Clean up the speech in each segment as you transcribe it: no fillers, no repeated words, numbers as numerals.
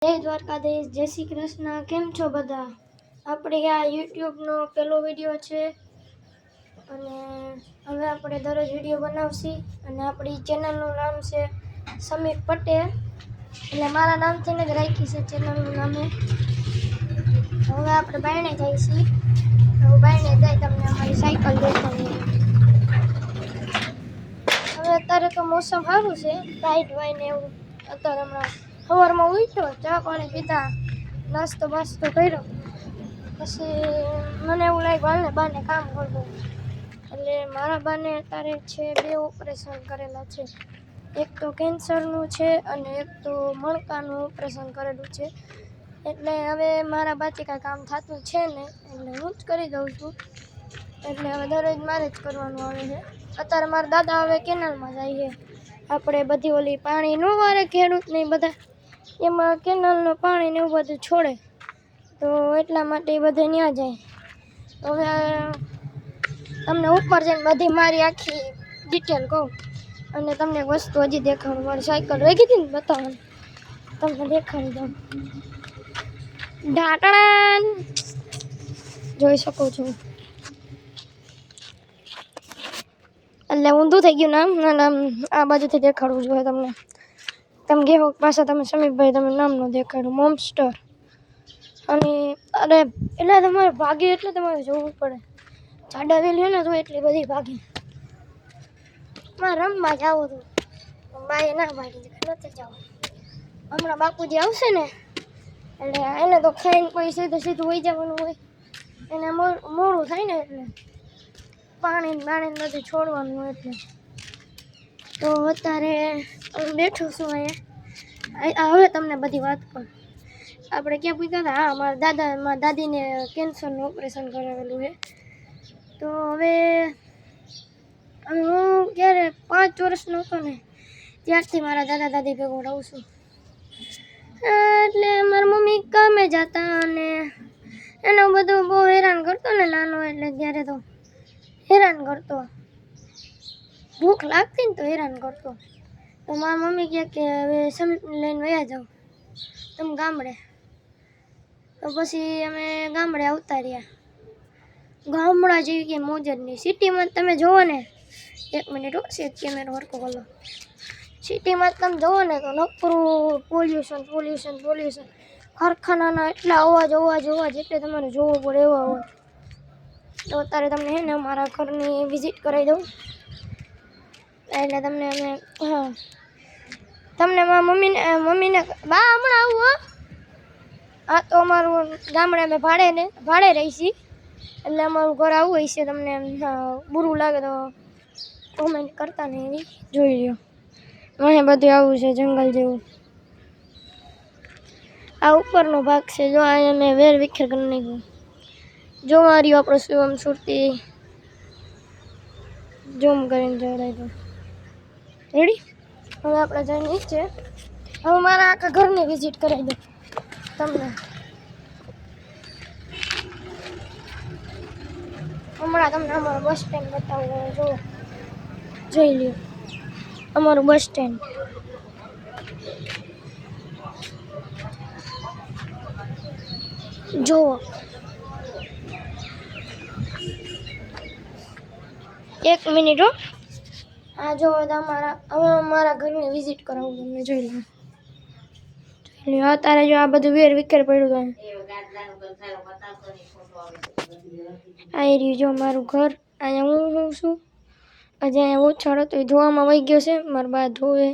જય દ્વારકાધીશ, જય શ્રી કૃષ્ણ. કેમ છો બધા? આપણે આ યુટ્યુબનો પહેલો વિડીયો છે અને હવે આપણે દરરોજ વિડીયો બનાવશી અને આપણી ચેનલનું નામ છે સમીર પટેલ, એટલે મારા નામથી જ રાખી છે ચેનલનું નામે. હવે આપણે બાયણે જઈશી. હવે બાયણે જાય તમને અમારી સાયકલ દેખાડી. હવે અત્યારે તો મોસમ સારું છે, ટાઈટ હોય ને એવું. અત્યારે હમણાં સવારમાં ઉઠ્યો, ચા પાણી પીધા, નાસ્તો બાસ્તો કર્યો, પછી મને એવું લાગ્યું હાલને બાને કામ કરવું. એટલે મારા બાને અત્યારે છે 2 ઓપરેશન કરેલા છે. એક તો કેન્સરનું છે અને એક તો મણકાનું ઓપરેશન કરેલું છે. એટલે હવે મારા બાથી કાંઈ કામ થતું છે ને, એટલે હું જ કરી દઉં છું. એટલે હવે દરરોજ મારે જ કરવાનું આવે છે. અત્યારે મારા દાદા હવે કેનાલમાં જાય છે. આપણે બધી ઓલી પાણી ન વારે ખેડૂત ને બધા, એમાં કેનાલનું પાણી ને એવું બધું છોડે, તો એટલા માટે એ બધે ત્યાં જાય. હવે તમને ઉપર જઈને બધી મારી આખી ડિટેલ કહું અને તમને વસ્તુ હજી દેખાડું. મારી સાયકલ રહી ગઈ હતી ને, બતાવવાનું તમને દેખાડી દઉં. ઢાંટણા જોઈ શકો છો. એટલે ઊંધું થઈ ગયું નામ, આ બાજુથી દેખાડવું જોઈએ તમને. તમે કહો પાછા તમે સમીરભાઈ તમે નામ ન દેખાડ્યું. મોમસ્ટર. અને અરે એટલે તમારે ભાગી એટલે તમારે જોવું પડે. જાડા વેલી હોય ને તો એટલી બધી ભાગી. મારે રમવા જાવું હતું, બાએ ના પાડી નથી જવું. હમણાં બાપુજી આવશે ને એટલે એને તો ખાઈને કોઈ સીધું વહી જવાનું હોય, એને મોડું થાય ને એટલે પાણી બધું છોડવાનું હોય. એટલે તો અત્યારે બેઠું છું અહીંયા. હવે તમને બધી વાત કરું. આપણે ક્યાં પૂછ્યા હતા? હા, મારા દાદીને કેન્સરનું ઓપરેશન કરાવેલું છે. તો હવે હું ક્યારે 5 વર્ષનો હતો ને ત્યારથી મારા દાદા દાદી ભેગો રહું છું. એટલે મારા મમ્મી કામે જતા અને એનો બધું બહુ હેરાન કરતો ને નાનો, એટલે ત્યારે તો હેરાન કરતો. ભૂખ લાગતી ને તો હેરાન કરતો. તો મારા મમ્મી કહે કે હવે સમીર લઈને વયા જાઓ તમે ગામડે. તો પછી અમે ગામડે આવતા રહ્યા. ગામડા જેવી કે મોજ જ નહીં. સિટીમાં તમે જુઓ ને, 1 મિનિટ સેજ કેમેરો હરકો કરો. સિટીમાં તમે જુઓ ને તો નકરું પોલ્યુશન. કારખાનાના એટલા અવાજ એટલે તમારે જોવો પડે એવા અવાજ. તો અત્યારે તમને હે ને અમારા ઘરની વિઝિટ કરાવી દઉં. એટલે તમને મારા મમ્મીને બા હમણાં આવું હો. હા, તો અમારું ગામડે અમે ભાડે રહીશી, એટલે અમારું ઘર આવું હોય છે. તમને બુરું લાગે તો કોમેન્ટ કરતા ને એવી જોઈ લ્યો. અહીં બધું આવું છે જંગલ જેવું. આ ઉપરનો ભાગ છે. જો અહીંયા મેં વેર વિખેર કરી નાખ્યું. જો મારી આપણો શિવમ સુરતી ઝૂમ કરીને જોડાઈ દો. રેડી? હવે આપણે જઈને નીચે. હવે મારા આખા ઘરની વિઝિટ કરાવી દો તમને. હમણાં તમને અમારું બસ સ્ટેન્ડ બતાવું. જોઈ લ્યો અમારું બસ સ્ટેન્ડ. જુઓ, 1 મિનિટ હો. આ જો હવે અમારા ઘરની વિઝિટ કરાવું તમને. જોઈ લો અત્યારે જો આ બધું વેર વિખેર પડ્યું. આ રહ્યું જો મારું ઘર. અહીંયા હું છું. હજી અહીંયા ઓછાળ હતો એ ધોવામાં વહી ગયો છે. મારા બા ધોવે.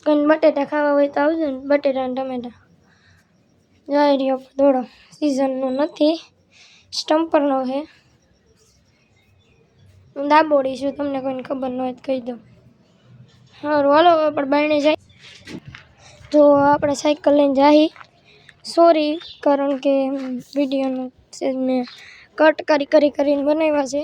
કંઈ બટેટા ખાવા હોય તો આવજો ને, બટેટા અને ટમેટા. જાય રહ્યો દોડો. સિઝનનો નથી, સ્ટમ્પરનો છે. હું દાબોડી છું, તમને કોઈને ખબર ન હોય તો કહી દઉં. સારું હાલો આપણે બાયણે જાય. જો આપણે સાયકલ લઈને જાહી. સોરી, કારણ કે વિડીયોનું મેં કટ કરીને બનાવ્યા છે.